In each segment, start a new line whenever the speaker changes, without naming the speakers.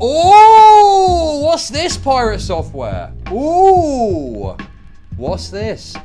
Oh, what's this, Pirate Software? Ooh, what's this?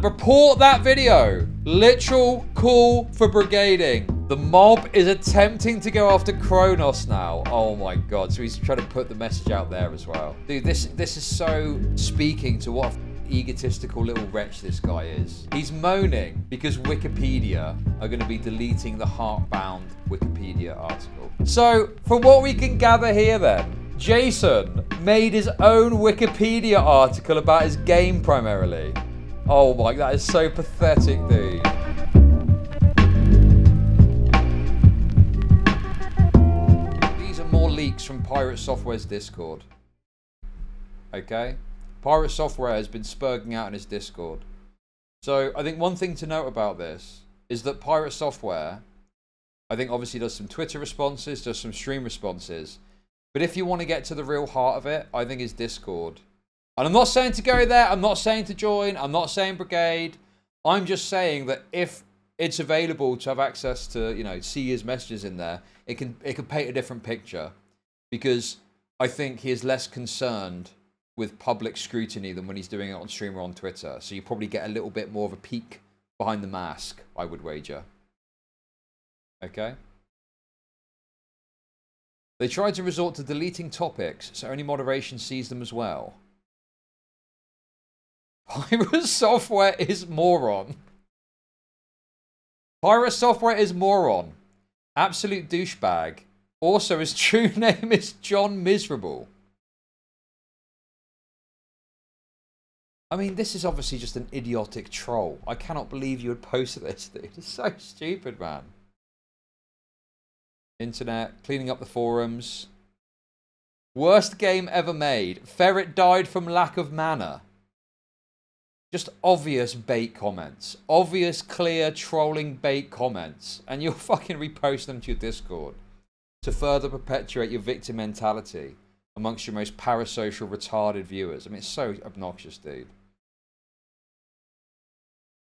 Report that video. Literal call for brigading. The mob is attempting to go after Kronos now. Oh my god, so he's trying to put the message out there as well. Dude, this is so speaking to what egotistical little wretch this guy is. He's moaning because Wikipedia are going to be deleting the heart-bound Wikipedia article. So, from what we can gather here then, Jason made his own Wikipedia article about his game primarily. Oh my, that is so pathetic, dude. These are more leaks from Pirate Software's Discord. Okay? Pirate Software has been spurging out in his Discord. So I think one thing to note about this is that Pirate Software, I think obviously does some Twitter responses, does some stream responses. But if you want to get to the real heart of it, I think is Discord. And I'm not saying to go there, I'm not saying to join, I'm not saying brigade. I'm just saying that if it's available to have access to, you know, see his messages in there, it can paint a different picture. Because I think he is less concerned with public scrutiny than when he's doing it on stream or on Twitter. So you probably get a little bit more of a peek behind the mask, I would wager. Okay? They tried to resort to deleting topics, so only moderation sees them as well. Pirate Software is moron. Pirate Software is moron. Absolute douchebag. Also, his true name is John Miserable. I mean, this is obviously just an idiotic troll. I cannot believe you would post this, dude. It's so stupid, man. Internet, cleaning up the forums. Worst game ever made. Ferret died from lack of mana. Just obvious bait comments. Obvious, clear, trolling bait comments. And you'll fucking repost them to your Discord to further perpetuate your victim mentality amongst your most parasocial, retarded viewers. I mean, it's so obnoxious, dude.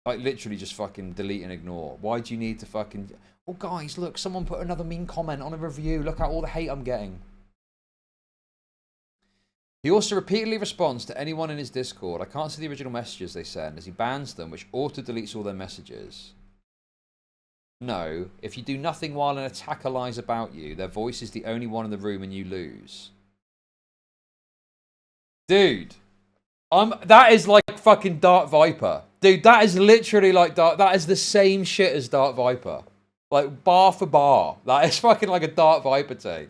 Like, literally just fucking delete and ignore. Why do you need to fucking... Oh, guys, look, someone put another mean comment on a review. Look at all the hate I'm getting. He also repeatedly responds to anyone in his Discord. I can't see the original messages they send, as he bans them, which auto-deletes all their messages. No, if you do nothing while an attacker lies about you, their voice is the only one in the room and you lose. Dude. That is like fucking Dark Viper. Dude, that is literally like that is the same shit as Dark Viper. Like, bar for bar. That is fucking like a Dark Viper take.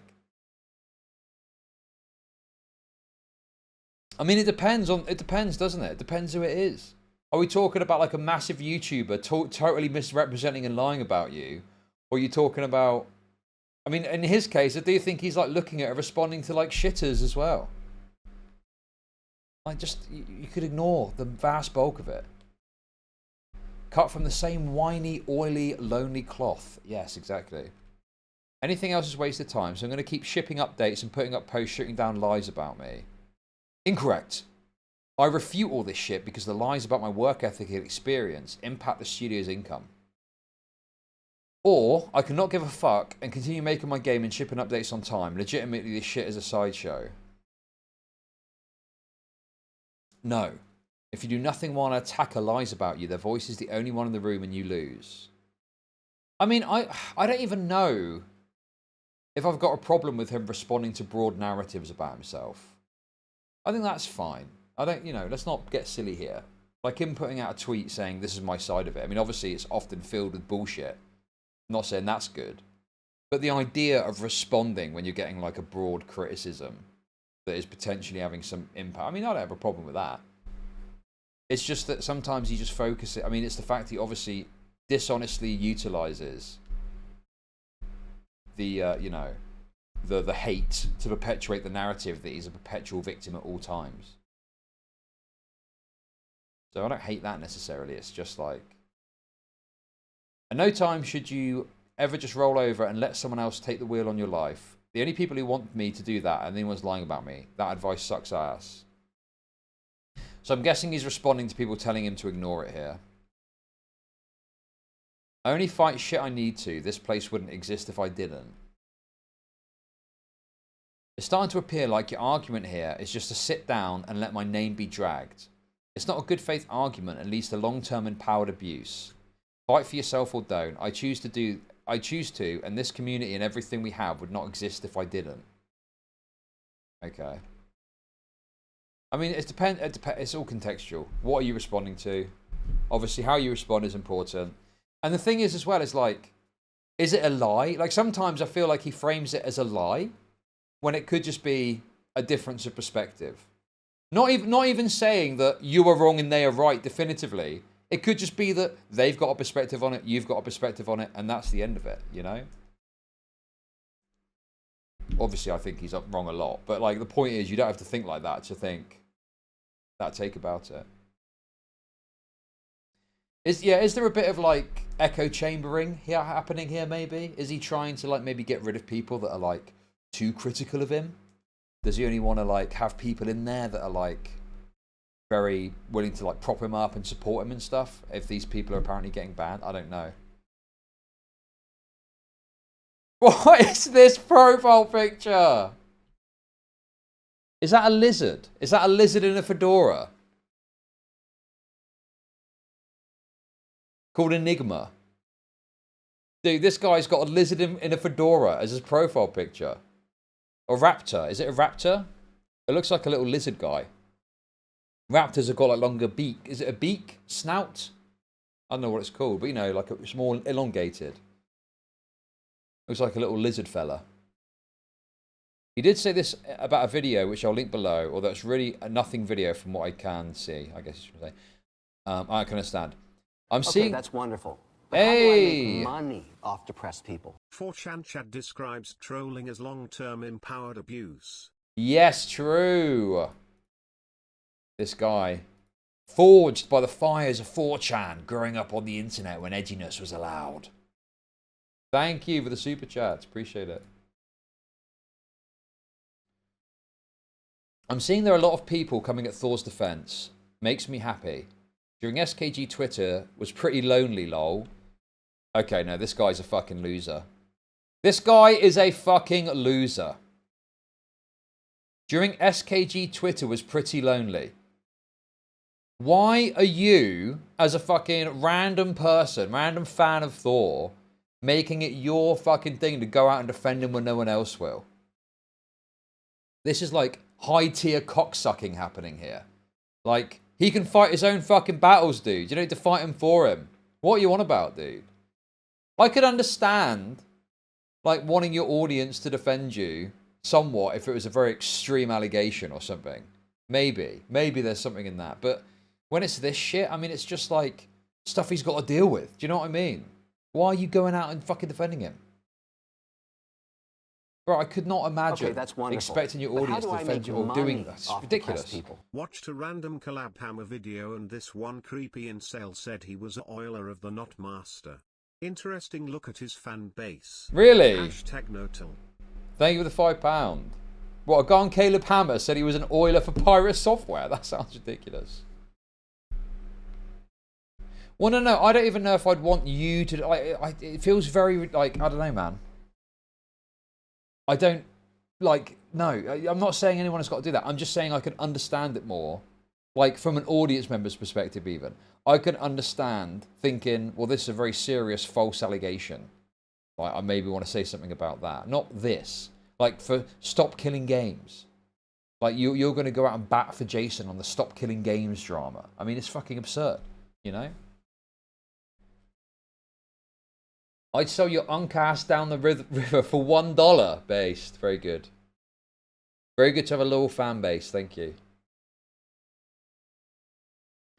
I mean, it depends, doesn't it? It depends who it is. Are we talking about like a massive YouTuber totally misrepresenting and lying about you? Or are you talking about... I mean, in his case, I do think he's like looking at it, responding to like shitters as well. Like, just, you could ignore the vast bulk of it. Cut from the same whiny, oily, lonely cloth. Yes, exactly. Anything else is wasted time, so I'm going to keep shipping updates and putting up posts shooting down lies about me. Incorrect. I refute all this shit because the lies about my work ethic and experience impact the studio's income. Or, I can not give a fuck and continue making my game and shipping updates on time. Legitimately, this shit is a sideshow. No. If you do nothing while an attacker lies about you, their voice is the only one in the room and you lose. I mean, I don't even know if I've got a problem with him responding to broad narratives about himself. I think that's fine. I don't, you know, let's not get silly here. Like him putting out a tweet saying this is my side of it. I mean, obviously it's often filled with bullshit. I'm not saying that's good. But the idea of responding when you're getting like a broad criticism that is potentially having some impact. I mean, I don't have a problem with that. It's just that sometimes you just focus it. I mean, it's the fact that he obviously dishonestly utilizes the, you know, the hate to perpetuate the narrative that he's a perpetual victim at all times. So I don't hate that necessarily. It's just like, at no time should you ever just roll over and let someone else take the wheel on your life. The only people who want me to do that and anyone's lying about me, that advice sucks ass. So I'm guessing he's responding to people telling him to ignore it here. I only fight shit I need to. This place wouldn't exist if I didn't. It's starting to appear like your argument here is just to sit down and let my name be dragged. It's not a good faith argument and leads to long-term empowered abuse. Fight for yourself or don't. I choose to, and this community and everything we have would not exist if I didn't. Okay. I mean, it's all contextual. What are you responding to? Obviously, how you respond is important. And the thing is, as well, is like, is it a lie? Like, sometimes I feel like he frames it as a lie when it could just be a difference of perspective. Not even saying that you are wrong and they are right definitively. It could just be that they've got a perspective on it, you've got a perspective on it, and that's the end of it, you know? Obviously, I think he's wrong a lot. But, like, the point is, you don't have to think like that to think that take about it. Is there a bit of, like, echo chambering here happening here, maybe? Is he trying to, like, maybe get rid of people that are, like, too critical of him? Does he only want to, like, have people in there that are, like, very willing to, like, prop him up and support him and stuff? If these people are apparently getting banned? I don't know. What is this profile picture? Is that a lizard? Is that a lizard in a fedora? Called Enigma. Dude, this guy's got a lizard in a fedora as his profile picture. A raptor. Is it a raptor? It looks like a little lizard guy. Raptors have got like longer beak. Is it a beak? Snout? I don't know what it's called, but you know, like it's more elongated. Looks like a little lizard fella. He did say this about a video, which I'll link below, although it's really a nothing video from what I can see, I guess you should say. I can understand. I'm seeing...
that's wonderful. But
hey!
How do I make money off depressed people?
4chan Chad describes trolling as long-term empowered abuse.
Yes, true. This guy. Forged by the fires of 4chan, growing up on the internet when edginess was allowed. Thank you for the super chats. Appreciate it. I'm seeing there are a lot of people coming at Thor's defense. Makes me happy. During SKG Twitter was pretty lonely, lol. Okay, no, this guy's a fucking loser. This guy is a fucking loser. During SKG Twitter was pretty lonely. Why are you, as a fucking random person, random fan of Thor, making it your fucking thing to go out and defend him when no one else will? This is like high-tier cocksucking happening here. Like, he can fight his own fucking battles, dude. You don't need to fight him for him. What are you on about, dude? I could understand, like, wanting your audience to defend you somewhat if it was a very extreme allegation or something. Maybe. Maybe there's something in that. But when it's this shit, I mean, it's just like stuff he's got to deal with. Do you know what I mean? Why are you going out and fucking defending him? Bro, I could not imagine expecting your audience to defend you or doing that. It's ridiculous.
Watched a random collab hammer video and this one creepy incel said he was a oiler of the Not Master. Interesting look at his fan base.
Really?
Hashtag Notil.
Thank you for the £5. What, a guy on Caleb Hammer said he was an oiler for PirateSoftware? That sounds ridiculous. Well, no, I don't even know if I'd want you to... it feels very, like, I don't know, man. I don't, like, no, I'm not saying anyone has got to do that. I'm just saying I can understand it more. Like, from an audience member's perspective, even. I can understand thinking, well, this is a very serious false allegation. Like, I maybe want to say something about that. Not this. Like, for stop killing games. Like, you're going to go out and bat for Jason on the stop killing games drama. I mean, it's fucking absurd, you know? I'd sell your uncast down the river for $1 based. Very good. Very good to have a loyal fan base. Thank you.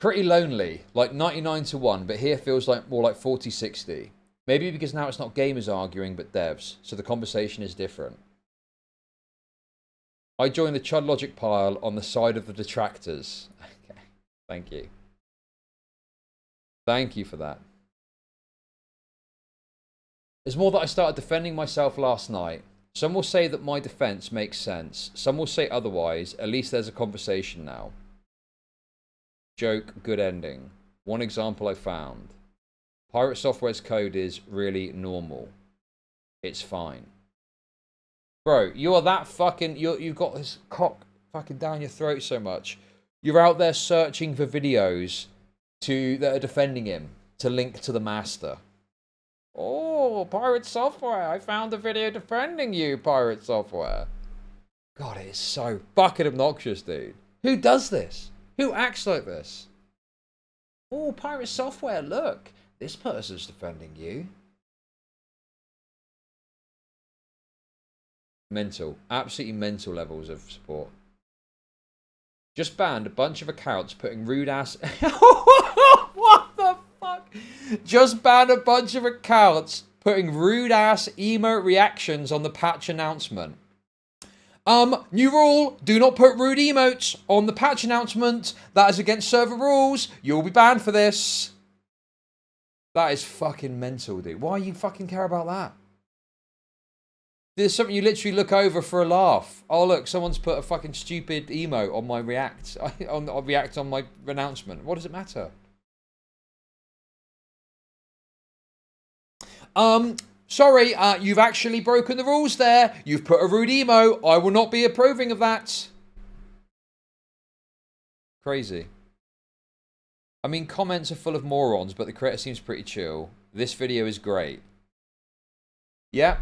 Pretty lonely. Like 99 to 1, but here feels like more like 40-60. Maybe because now it's not gamers arguing, but devs. So the conversation is different. I joined the chudlogic pile on the side of the detractors. Okay. Thank you. Thank you for that. It's more that I started defending myself last night. Some will say that my defense makes sense. Some will say otherwise. At least there's a conversation now. Joke, good ending. One example I found. PirateSoftware's code is really normal. It's fine. Bro, you are that fucking... You've got this cock fucking down your throat so much. You're out there searching for videos that are defending him to link to the master. Oh, PirateSoftware. I found a video defending you, PirateSoftware. God, it is so fucking obnoxious, dude. Who does this? Who acts like this? Oh, PirateSoftware, look. This person's defending you. Mental. Absolutely mental levels of support. Just banned a bunch of accounts putting rude ass... What the fuck? Just banned a bunch of accounts putting rude ass emote reactions on the patch announcement. New rule, do not put rude emotes on the patch announcement. That is against server rules. You'll be banned for this. That is fucking mental, dude. Why you fucking care about that? There's something you literally look over for a laugh. Oh look, someone's put a fucking stupid emote on my react. on react on my announcement. What does it matter? Sorry, you've actually broken the rules there. You've put a rude emote. I will not be approving of that. Crazy. I mean, comments are full of morons, but the creator seems pretty chill. This video is great. Yeah.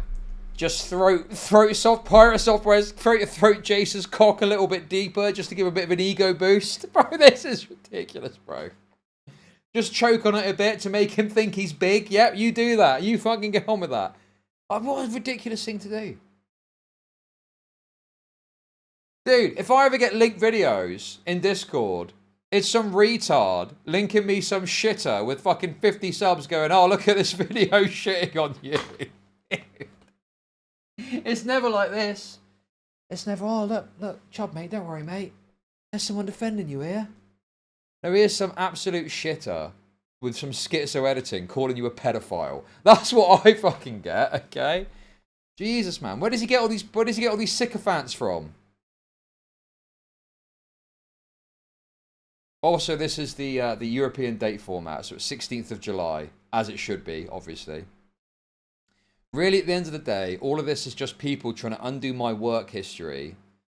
Just throat PirateSoftware's throat Jason's cock a little bit deeper just to give a bit of an ego boost. Bro, this is ridiculous, bro. Just choke on it a bit to make him think he's big. Yep, you do that. You fucking get on with that. What a ridiculous thing to do. Dude, if I ever get linked videos in Discord, it's some retard linking me some shitter with fucking 50 subs going, oh, look at this video shitting on you. It's never like this. It's never, oh, look, Chud, mate, don't worry, mate. There's someone defending you here. No, here's some absolute shitter with some schizo editing calling you a pedophile. That's what I fucking get, okay? Jesus, man. Where does he get all these sycophants from? Also, this is the European date format, so it's 16th of July, as it should be, obviously. Really, at the end of the day, all of this is just people trying to undo my work history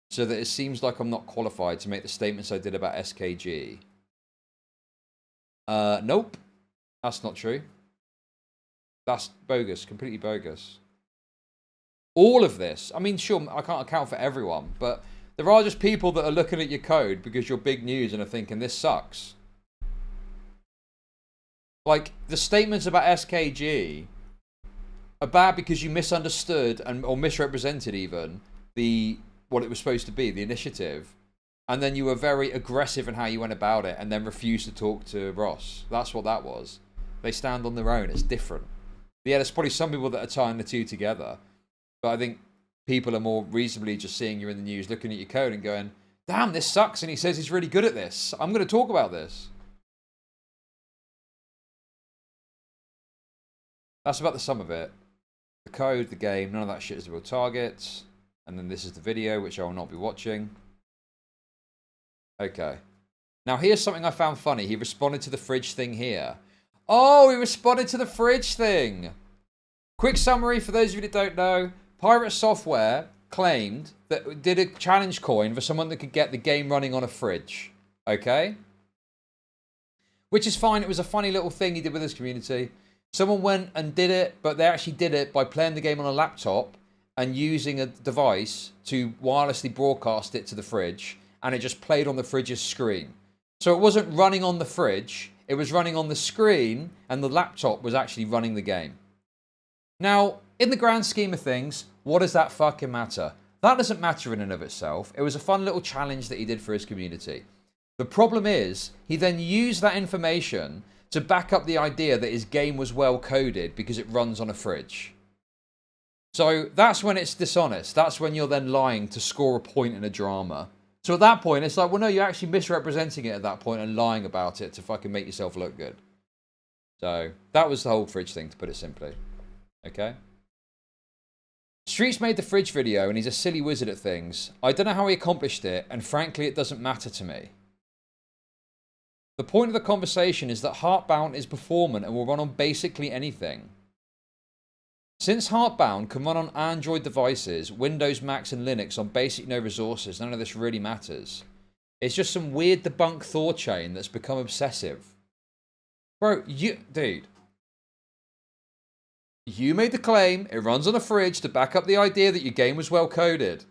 so that it seems like I'm not qualified to make the statements I did about SKG. Nope. That's not true. That's bogus. Completely bogus. All of this. I mean, sure, I can't account for everyone, but there are just people that are looking at your code because you're big news and are thinking, this sucks. Like, the statements about SKG are bad because you misunderstood or misrepresented even what it was supposed to be, the initiative. And then you were very aggressive in how you went about it and then refused to talk to Ross. That's what that was. They stand on their own. It's different. Yeah, there's probably some people that are tying the two together. But I think people are more reasonably just seeing you in the news, looking at your code and going, damn, this sucks. And he says he's really good at this. I'm going to talk about this. That's about the sum of it. The code, the game, none of that shit is the real targets. And then this is the video, which I will not be watching. Okay. Now here's something I found funny. He responded to the fridge thing here. Oh, he responded to the fridge thing. Quick summary for those of you that don't know. PirateSoftware claimed that did a challenge coin for someone that could get the game running on a fridge. Okay? Which is fine. It was a funny little thing he did with his community. Someone went and did it, but they actually did it by playing the game on a laptop and using a device to wirelessly broadcast it to the fridge. And it just played on the fridge's screen. So it wasn't running on the fridge. It was running on the screen, and the laptop was actually running the game. Now, in the grand scheme of things, what does that fucking matter? That doesn't matter in and of itself. It was a fun little challenge that he did for his community. The problem is, he then used that information to back up the idea that his game was well coded because it runs on a fridge. So that's when it's dishonest. That's when you're then lying to score a point in a drama. So at that point, it's like, well, no, you're actually misrepresenting it at that point and lying about it to fucking make yourself look good. So that was the whole fridge thing, to put it simply. Okay? Streets made the fridge video and he's a silly wizard at things. I don't know how he accomplished it, and frankly, it doesn't matter to me. The point of the conversation is that Heartbound is performant and will run on basically anything. Since Heartbound can run on Android devices, Windows, Macs and Linux on basic no resources, none of this really matters. It's just some weird debunk Thor chain that's become obsessive. Bro, dude. You made the claim, it runs on a fridge to back up the idea that your game was well coded.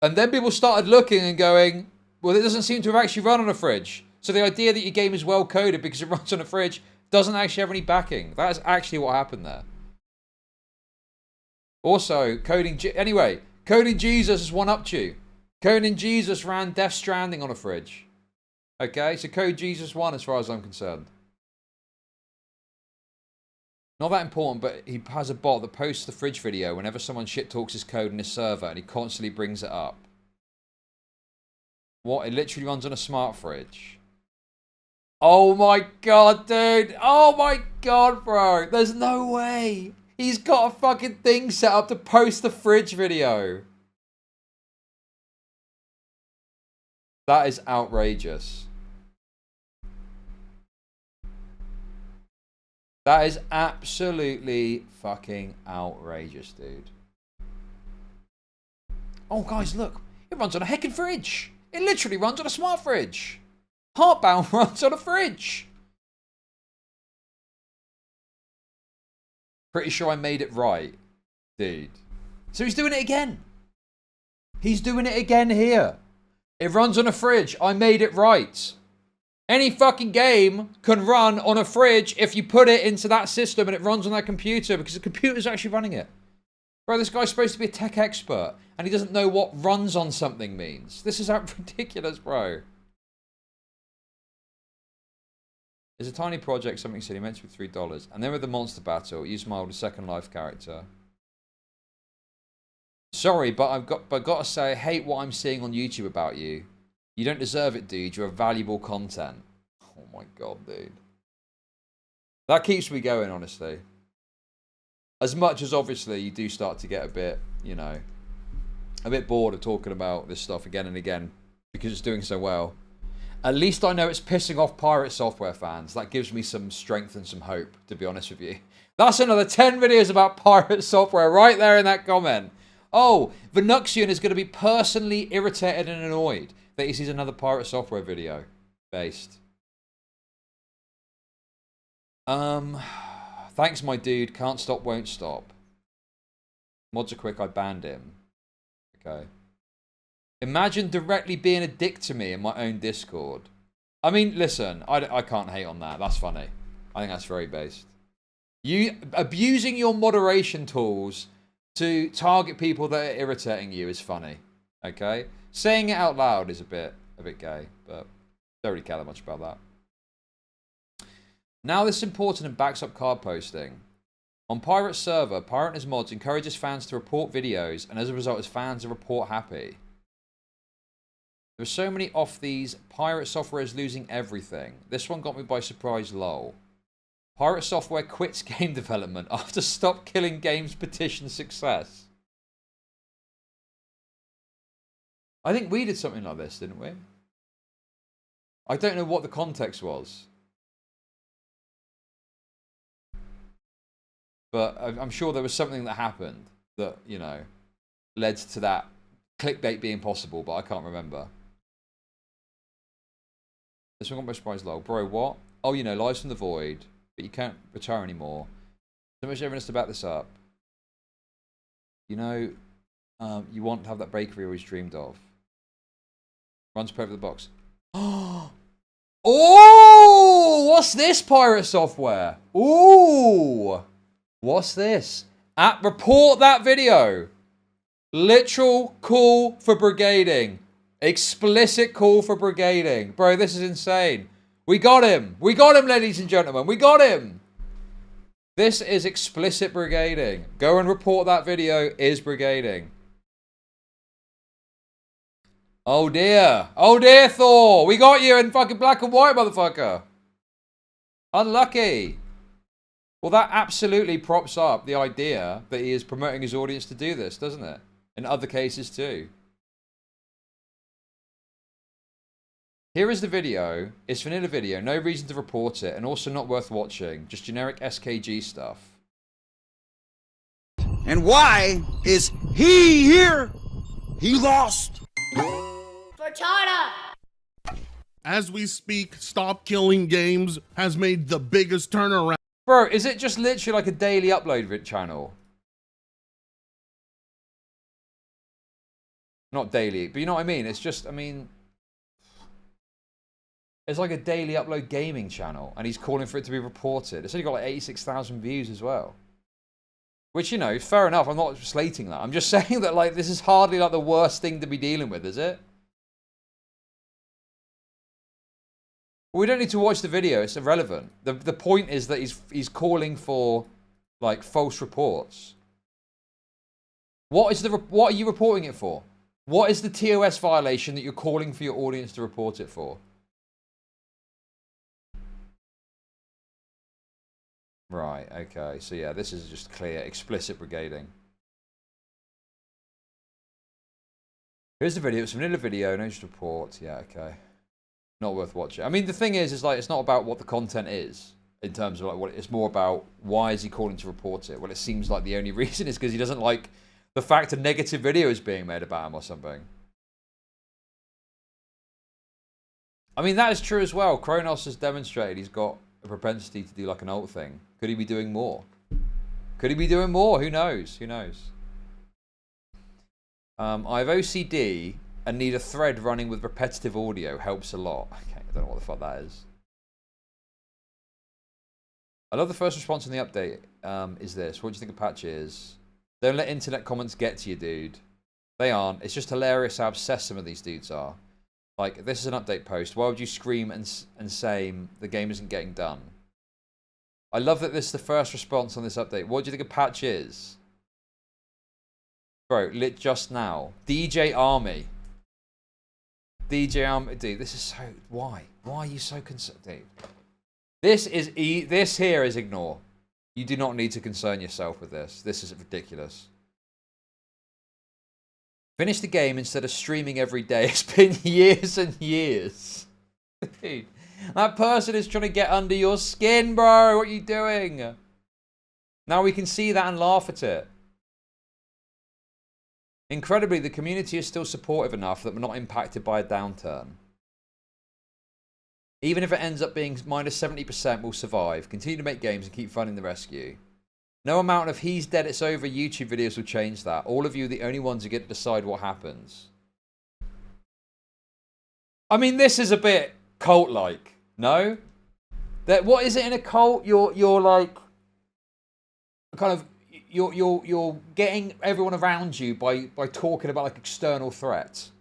And then people started looking and going, well, it doesn't seem to have actually run on a fridge. So the idea that your game is well coded because it runs on a fridge doesn't actually have any backing. That is actually what happened there. Also, Coding Jesus has one-upped you. Coding Jesus ran Death Stranding on a fridge. Okay, so Code Jesus won as far as I'm concerned. Not that important, but he has a bot that posts the fridge video whenever someone shit talks his code in his server, and he constantly brings it up. What? It literally runs on a smart fridge. Oh my god, dude. Oh my god, bro. There's no way. He's got a fucking thing set up to post the fridge video. That is outrageous. That is absolutely fucking outrageous, dude. Oh, guys, look. It runs on a heckin' fridge. It literally runs on a smart fridge. Heartbound runs on a fridge. Pretty sure I made it right, dude. So he's doing it again. He's doing it again here. It runs on a fridge. I made it right. Any fucking game can run on a fridge if you put it into that system and it runs on that computer because the computer's actually running it. Bro, this guy's supposed to be a tech expert and he doesn't know what runs on something means. This is ridiculous, bro. There's a tiny project, something silly, meant to be $3. And then with the monster battle, use my older Second Life character. Sorry, but I've got to say, I hate what I'm seeing on YouTube about you. You don't deserve it, dude. You're valuable content. Oh my god, dude. That keeps me going, honestly. As much as obviously you do start to get a bit, you know, a bit bored of talking about this stuff again and again because it's doing so well. At least I know it's pissing off PirateSoftware fans. That gives me some strength and some hope, to be honest with you. That's another 10 videos about PirateSoftware right there in that comment. Oh, Venuxian is going to be personally irritated and annoyed that he sees another PirateSoftware video based. Thanks, my dude. Can't stop, won't stop. Mods are quick. I banned him. Okay. Imagine directly being a dick to me in my own Discord. I mean, listen, I can't hate on that. That's funny. I think that's very based. You abusing your moderation tools to target people that are irritating you is funny. Okay? Saying it out loud is a bit gay, but don't really care that much about that. Now this is important and backs up card posting. On Pirate server, Pirate and his mods encourages fans to report videos, and as a result, his fans are report happy. There are so many off these. PirateSoftware is losing everything. This one got me by surprise, lol. PirateSoftware quits game development after Stop Killing Games petition success. I think we did something like this, didn't we? I don't know what the context was. But I'm sure there was something that happened that, you know, led to that clickbait being possible, but I can't remember. This one got my surprise, lol. Bro, what? Oh, you know, Lives from the Void, but you can't return anymore. So much evidence to back this up. You know, you want to have that bakery you always dreamed of. Runs per over the box. Oh! What's this, PirateSoftware? Ooh! What's this? Report that video. Literal call for brigading. Explicit call for brigading. Bro, this is insane. We got him. We got him, ladies and gentlemen. We got him. This is explicit brigading. Go and report that video is brigading. Oh dear. Oh dear, Thor. We got you in fucking black and white, motherfucker. Unlucky. Well, that absolutely props up the idea that he is promoting his audience to do this, doesn't it? In other cases too. Here is the video. It's vanilla video. No reason to report it, and also not worth watching. Just generic SKG stuff.
And why is he here? He lost.
For China.
As we speak, Stop Killing Games has made the biggest turnaround.
Bro, is it just literally like a daily upload channel? Not daily, but you know what I mean? It's just, I mean... It's like a daily upload gaming channel, and he's calling for it to be reported. It's only got like 86,000 views as well. Which, you know, fair enough, I'm not slating that. I'm just saying that, like, this is hardly like the worst thing to be dealing with, is it? We don't need to watch the video, it's irrelevant. The point is that he's calling for, like, false reports. What are you reporting it for? What is the TOS violation that you're calling for your audience to report it for? Right, okay. So yeah, this is just clear, explicit brigading. Here's the video. It's a vanilla video, no just report. Yeah, okay. Not worth watching. I mean, the thing is like, it's not about what the content is in terms of like what it's more about. Why is he calling to report it? Well, it seems like the only reason is because he doesn't like the fact a negative video is being made about him or something. I mean, that is true as well. Kronos has demonstrated he's got a propensity to do like an alt thing. Could he be doing more? Could he be doing more? Who knows? Who knows? I have OCD and need a thread running with repetitive audio. Helps a lot. Okay, I don't know what the fuck that is. I love the first response in the update. Is this. What do you think of patches? Don't let internet comments get to you, dude. They aren't. It's just hilarious how obsessed some of these dudes are. Like, this is an update post. Why would you scream and say the game isn't getting done? I love that this is the first response on this update. What do you think of patches? Bro, lit just now. DJ Army. DJ Army. Dude, this is so... Why? Why are you so concerned? Dude. This here is ignore. You do not need to concern yourself with this. This is ridiculous. Finish the game instead of streaming every day. It's been years and years. Dude, that person is trying to get under your skin, bro. What are you doing? Now we can see that and laugh at it. Incredibly, the community is still supportive enough that we're not impacted by a downturn. Even if it ends up being minus 70%, we'll survive. Continue to make games and keep funding the rescue. No amount of he's dead, it's over YouTube videos will change that. All of you are the only ones who get to decide what happens. I mean, this is a bit cult-like, no? That what is it in a cult? You're like kind of you're getting everyone around you by talking about like external threats.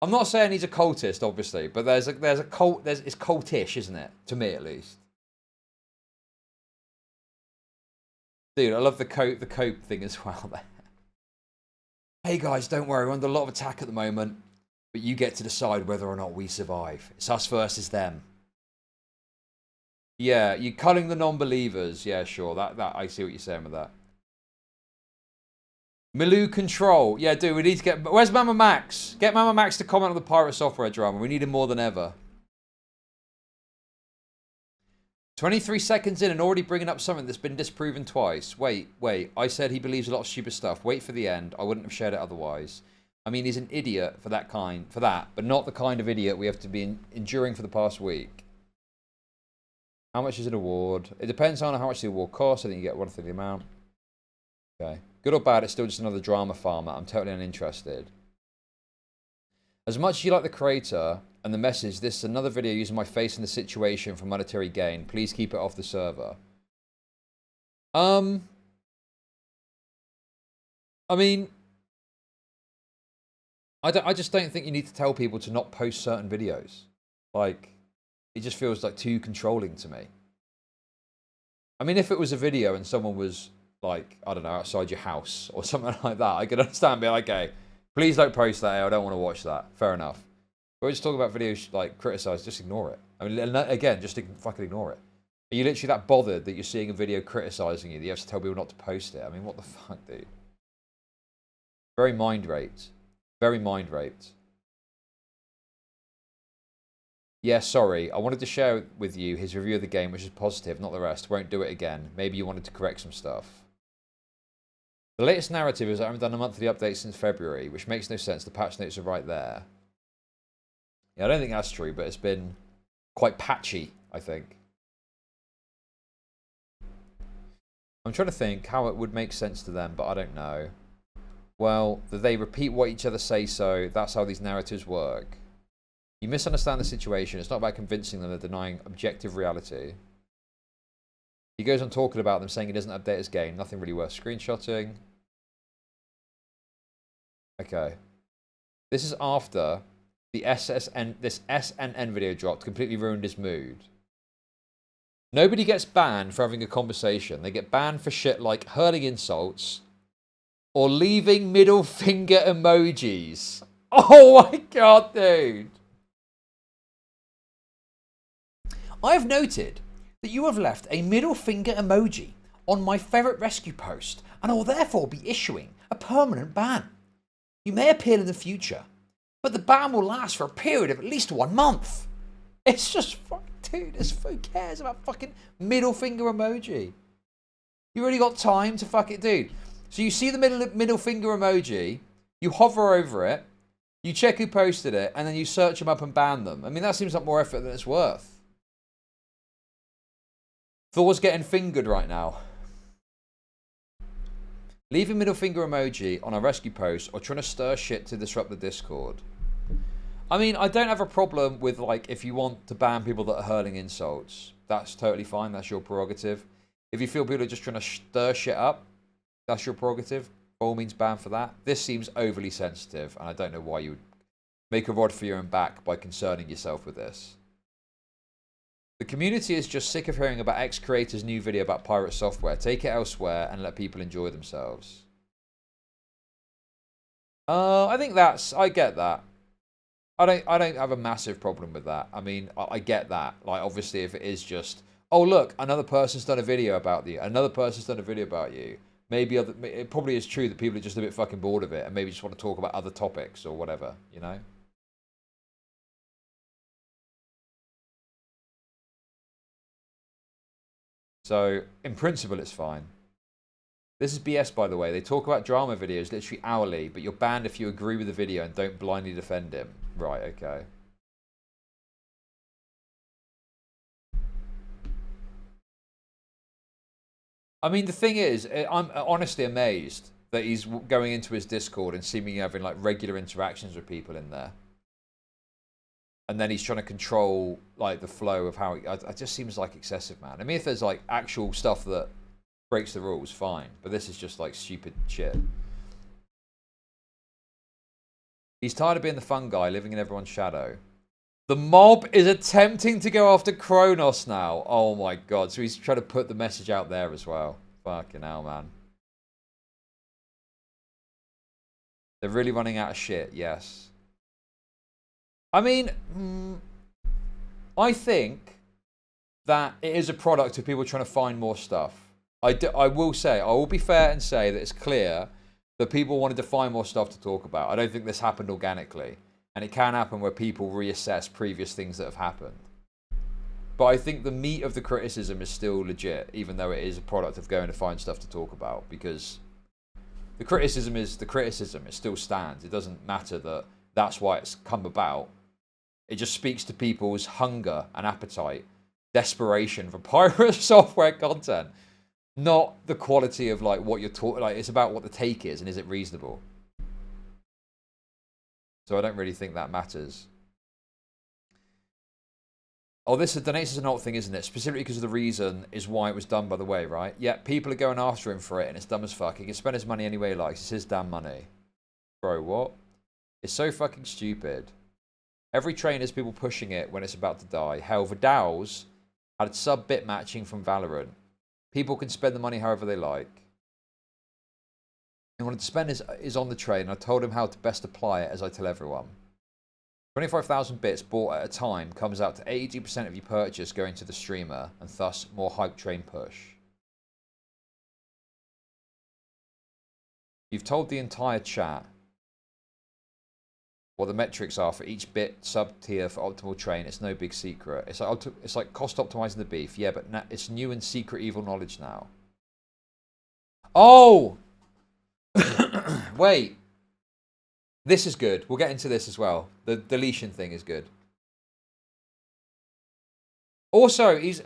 I'm not saying he's a cultist, obviously, but there's a cult. It's cultish, isn't it? To me, at least. Dude, I love the cope thing as well there. Hey guys, don't worry, we're under a lot of attack at the moment, but you get to decide whether or not we survive. It's us versus them. Yeah, you're culling the non-believers. Yeah, sure. That I see what you're saying with that. Milou Control. Yeah, dude, we need to get... Where's Mama Max? Get Mama Max to comment on the Pirate Software drama. We need him more than ever. 23 seconds in and already bringing up something that's been disproven twice. Wait. I said he believes a lot of stupid stuff. Wait for the end. I wouldn't have shared it otherwise. I mean, he's an idiot for that, but not the kind of idiot we have to be enduring for the past week. How much is an award? It depends on how much the award costs. I think you get one-third the amount. Okay. Good or bad, it's still just another drama farmer. I'm totally uninterested. As much as you like the creator and the message, this is another video using my face in the situation for monetary gain. Please keep it off the server. I mean, I just don't think you need to tell people to not post certain videos. Like, it just feels like too controlling to me. I mean, if it was a video and someone was like, I don't know, outside your house or something like that, I could understand being like, okay, please don't post that, I don't want to watch that. Fair enough. But we're just talking about videos like criticized, just ignore it. I mean, again, just fucking ignore it. Are you literally that bothered that you're seeing a video criticizing you that you have to tell people not to post it? I mean, what the fuck, dude? Very mind raped. Very mind raped. Yeah, sorry. I wanted to share with you his review of the game, which is positive, not the rest. Won't do it again. Maybe you wanted to correct some stuff. The latest narrative is I haven't done a monthly update since February, which makes no sense. The patch notes are right there. Yeah, I don't think that's true, but it's been quite patchy, I think. I'm trying to think how it would make sense to them, but I don't know. Well, they repeat what each other say, so that's how these narratives work. You misunderstand the situation. It's not about convincing them they're denying objective reality. He goes on talking about them, saying he doesn't update his game. Nothing really worth screenshotting. Okay. This is after the this SNN video dropped, completely ruined his mood. Nobody gets banned for having a conversation. They get banned for shit like hurling insults or leaving middle finger emojis. Oh my god, dude. I have noted that you have left a middle finger emoji on my favourite rescue post and I will therefore be issuing a permanent ban. You may appeal in the future, but the ban will last for a period of at least 1 month. It's just fucking, dude, who cares about fucking middle finger emoji? You really got time to fuck it, dude. So you see the middle finger emoji, you hover over it, you check who posted it, and then you search them up and ban them. I mean, that seems like more effort than it's worth. Thor's getting fingered right now. Leaving middle finger emoji on a rescue post or trying to stir shit to disrupt the Discord. I mean, I don't have a problem with, like, if you want to ban people that are hurling insults. That's totally fine. That's your prerogative. If you feel people are just trying to stir shit up, that's your prerogative. By all means, ban for that. This seems overly sensitive, and I don't know why you would make a rod for your own back by concerning yourself with this. The community is just sick of hearing about ex-creators' new video about PirateSoftware. Take it elsewhere and let people enjoy themselves. I think I get that. I don't have a massive problem with that. I mean, I get that. Like, obviously, if it is just, oh look, another person's done a video about you. Another person's done a video about you. Maybe it probably is true that people are just a bit fucking bored of it and maybe just want to talk about other topics or whatever, you know? So, in principle, it's fine. This is BS, by the way. They talk about drama videos literally hourly, but you're banned if you agree with the video and don't blindly defend him. Right, okay. I mean, the thing is, I'm honestly amazed that he's going into his Discord and seemingly having, like, regular interactions with people in there. And then he's trying to control, like, the flow of how it just seems like excessive, man. I mean, if there's, like, actual stuff that breaks the rules, fine. But this is just, like, stupid shit. He's tired of being the fun guy, living in everyone's shadow. The mob is attempting to go after Kronos now. Oh, my God. So he's trying to put the message out there as well. Fucking hell, man. They're really running out of shit, yes. I mean, I think that it is a product of people trying to find more stuff. I will say, I will be fair and say that it's clear that people wanted to find more stuff to talk about. I don't think this happened organically. And it can happen where people reassess previous things that have happened. But I think the meat of the criticism is still legit, even though it is a product of going to find stuff to talk about. Because the criticism is the criticism. It still stands. It doesn't matter that that's why it's come about. It just speaks to people's hunger and appetite, desperation for PirateSoftware content. Not the quality of, like, what you're talking. Like, it's about what the take is and is it reasonable. So I don't really think that matters. Oh, this is donations an alt thing, isn't it? Specifically because of the reason is why it was done, by the way, right? Yeah, people are going after him for it and it's dumb as fuck. He can spend his money any way he likes. It's his damn money. Bro, what? It's so fucking stupid. Every train has people pushing it when it's about to die. Hell, Vidal's had sub-bit matching from Valorant. People can spend the money however they like. He wanted to spend his on the train, and I told him how to best apply it, as I tell everyone. 25,000 bits bought at a time comes out to 82% of your purchase going to the streamer, and thus more hype train push. You've told the entire chat. what the metrics are for each bit sub-tier for optimal train. It's no big secret. It's like cost optimizing the beef. Yeah, but it's new and secret evil knowledge now. Oh! Wait. This is good. We'll get into this as well. The deletion thing is good. Also, it's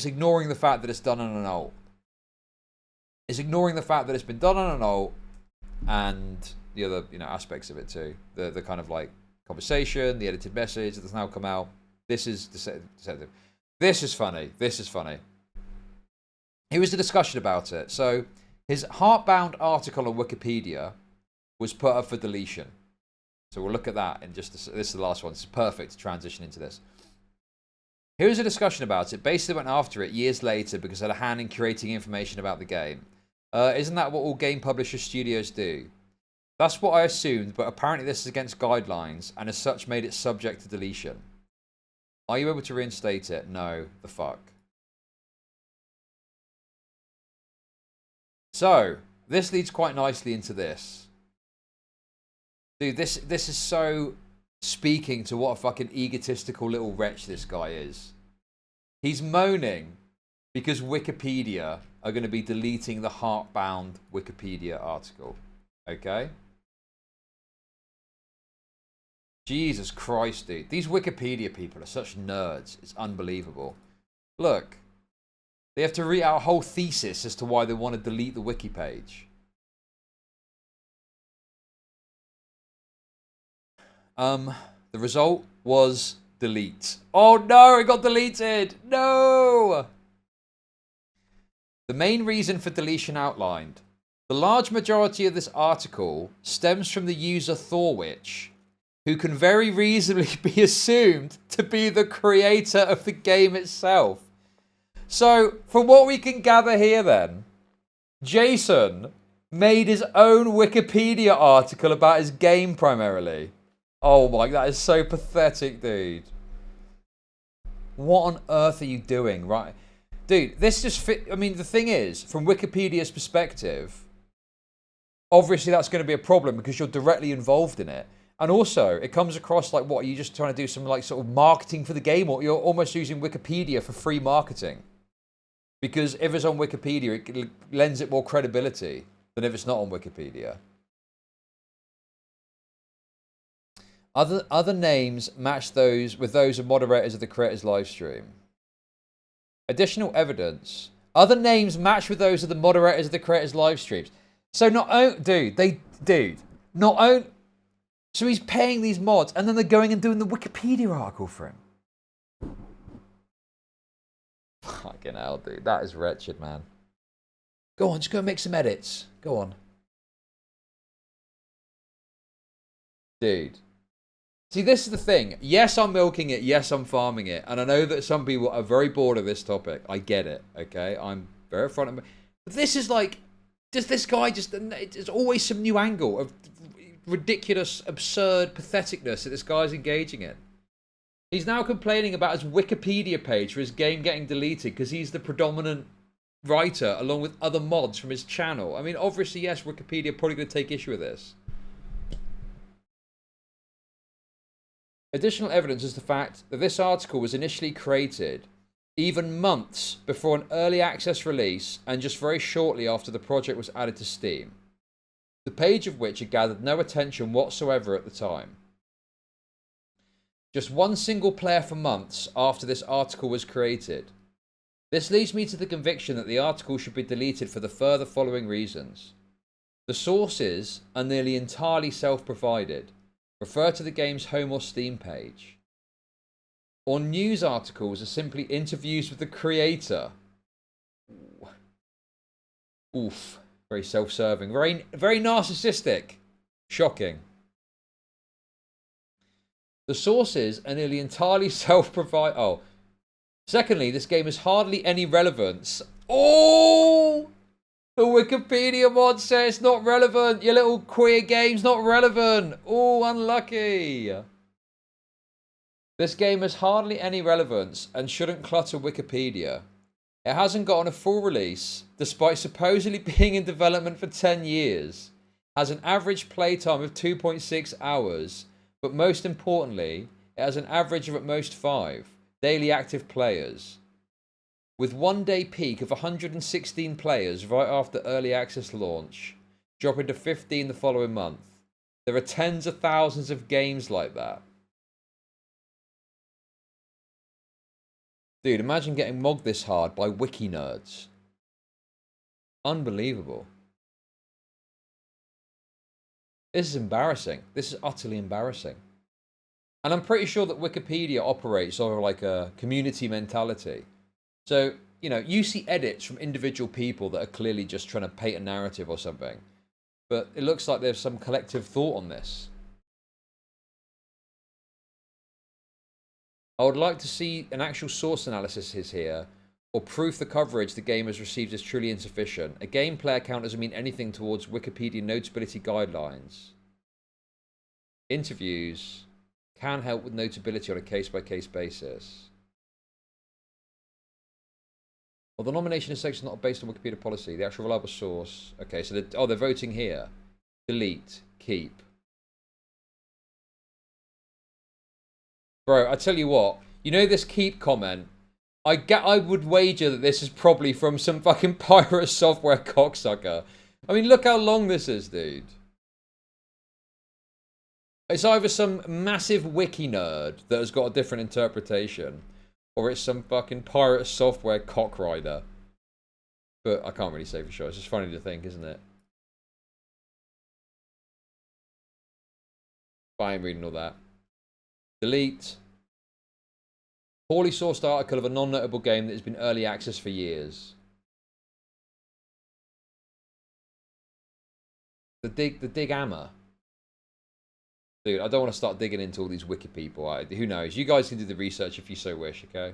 ignoring the fact that it's done on an alt. It's ignoring the fact that it's been done on an alt and the other, aspects of it too. The kind of like conversation, the edited message that's now come out. This is deceptive. This is funny. This is funny. Here was a discussion about it. So his Heartbound article on Wikipedia was put up for deletion. So we'll look at that in just this is the last one. It's perfect to transition into this. Here was a discussion about it. Basically went after it years later because it had a hand in curating information about the game. Isn't that what all game publisher studios do? That's what I assumed, but apparently this is against guidelines and as such made it subject to deletion. Are you able to reinstate it? No. The fuck. So, this leads quite nicely into this. Dude, this is so speaking to what a fucking egotistical little wretch this guy is. He's moaning because Wikipedia are going to be deleting the Heartbound Wikipedia article. Okay? Jesus Christ, dude. These Wikipedia people are such nerds. It's unbelievable. Look. They have to read out a whole thesis as to why they want to delete the wiki page. The result was delete. Oh no, it got deleted. No! The main reason for deletion outlined. The large majority of this article stems from the user Thorwich, who can very reasonably be assumed to be the creator of the game itself. So, from what we can gather here then, Jason made his own Wikipedia article about his game primarily. Oh my, that is so pathetic, dude. What on earth are you doing, right? Dude, this just fit. I mean, the thing is, from Wikipedia's perspective, obviously that's going to be a problem because you're directly involved in it. And also, it comes across like, what, are you just trying to do some like sort of marketing for the game, or you're almost using Wikipedia for free marketing? Because if it's on Wikipedia, it lends it more credibility than if it's not on Wikipedia. Other names match those with those of moderators of the creator's live stream. Additional evidence. Other names match with those of the moderators of the creator's live streams. So so he's paying these mods and then they're going and doing the Wikipedia article for him. Fucking hell, dude. That is wretched, man. Go on, just go and make some edits. Go on. Dude. See, this is the thing. Yes, I'm milking it. Yes, I'm farming it. And I know that some people are very bored of this topic. I get it, okay? I'm very front of... But this is like... Does this guy just... There's always some new angle of ridiculous, absurd patheticness that this guy's engaging in. He's now complaining about his Wikipedia page for his game getting deleted because he's the predominant writer along with other mods from his channel. I mean, obviously, yes, Wikipedia are probably going to take issue with this. Additional evidence is the fact that this article was initially created even months before an early access release and just very shortly after the project was added to Steam. The page of which had gathered no attention whatsoever at the time. Just one single player for months after this article was created. This leads me to the conviction that the article should be deleted for the further following reasons. The sources are nearly entirely self-provided. Refer to the game's home or Steam page. Or news articles are simply interviews with the creator. Oof. Very self-serving. Very narcissistic. Shocking. The sources are nearly entirely self-provided. Oh. Secondly, this game has hardly any relevance. Oh! The Wikipedia mod says it's not relevant. Your little queer game's not relevant. Oh, unlucky. This game has hardly any relevance and shouldn't clutter Wikipedia. It hasn't gotten a full release, despite supposedly being in development for 10 years. Has an average playtime of 2.6 hours. But most importantly, it has an average of at most 5 daily active players, with one-day peak of 116 players right after early access launch, dropping to 15 the following month. There are tens of thousands of games like that. Dude, imagine getting mogged this hard by wiki nerds. Unbelievable. This is embarrassing. This is utterly embarrassing. And I'm pretty sure that Wikipedia operates over like a community mentality. So, you know, you see edits from individual people that are clearly just trying to paint a narrative or something. But it looks like there's some collective thought on this. I would like to see an actual source analysis here, or proof the coverage the game has received is truly insufficient. A game player count doesn't mean anything towards Wikipedia notability guidelines. Interviews can help with notability on a case-by-case basis. Well, the nomination is section not based on Wikipedia policy. The actual reliable source. Okay, so they're voting here. Delete. Keep. Bro, I tell you what. You know this keep comment? I would wager that this is probably from some fucking PirateSoftware cocksucker. I mean, look how long this is, dude. It's either some massive wiki nerd that has got a different interpretation, or it's some fucking PirateSoftware cockrider. But I can't really say for sure. It's just funny to think, isn't it? I ain't reading all that. Delete. Poorly sourced article of a non-notable game that has been early access for years. The dig hammer. Dude, I don't want to start digging into all these wiki people. Who knows? You guys can do the research if you so wish, okay?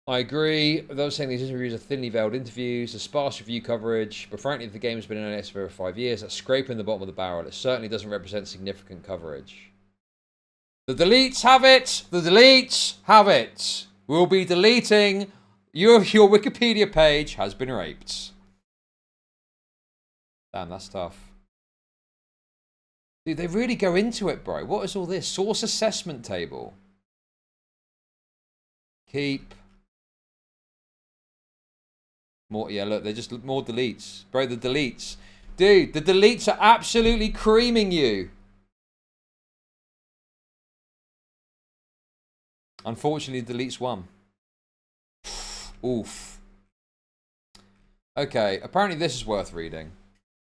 I agree. Those saying these interviews are thinly veiled interviews, a sparse review coverage, but frankly, if the game has been in NS for 5 years, that's scraping the bottom of the barrel. It certainly doesn't represent significant coverage. The deletes have it! The deletes have it! We'll be deleting your Wikipedia page has been raped. Damn, that's tough. Dude, they really go into it, bro. What is all this? Source assessment table. Keep. More, yeah, look, they're just more deletes. Bro, the deletes. Dude, the deletes are absolutely creaming you. Unfortunately, the deletes won. Oof. Okay, apparently this is worth reading.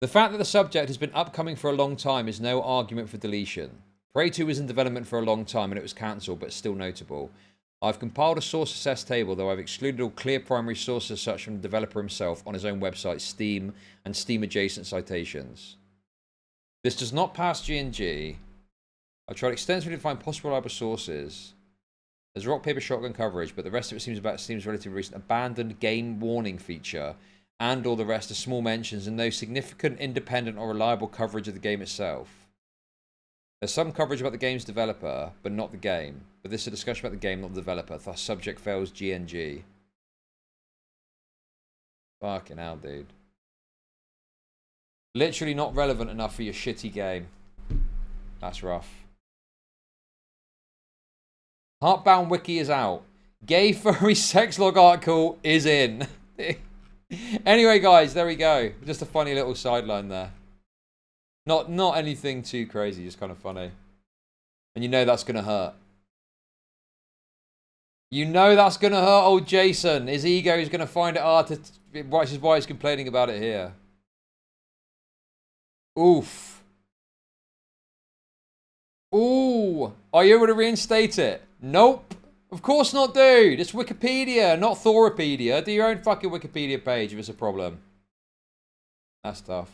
The fact that the subject has been upcoming for a long time is no argument for deletion. Prey 2 was in development for a long time and it was cancelled, but still notable. I've compiled a source assess table, though I've excluded all clear primary sources such from the developer himself on his own website, Steam, and Steam-adjacent citations. This does not pass G&G. I've tried extensively to find possible reliable sources. There's rock, paper, shotgun coverage, but the rest of it seems about Steam's relatively recent abandoned game warning feature, and all the rest are small mentions and no significant independent or reliable coverage of the game itself. There's some coverage about the game's developer, but not the game. But this is a discussion about the game, not the developer, thus subject fails GNG. Fucking hell, dude. Literally not relevant enough for your shitty game. That's rough. Heartbound Wiki is out. Gay furry sex log article is in. Anyway, guys, there we go. Just a funny little sideline there. Not anything too crazy, just kind of funny. And you know that's going to hurt. You know that's going to hurt old Jason. His ego is going to find it hard to... This is why he's complaining about it here. Oof. Ooh. Are you able to reinstate it? Nope. Of course not, dude. It's Wikipedia, not Thoropedia. Do your own fucking Wikipedia page if it's a problem. That's tough.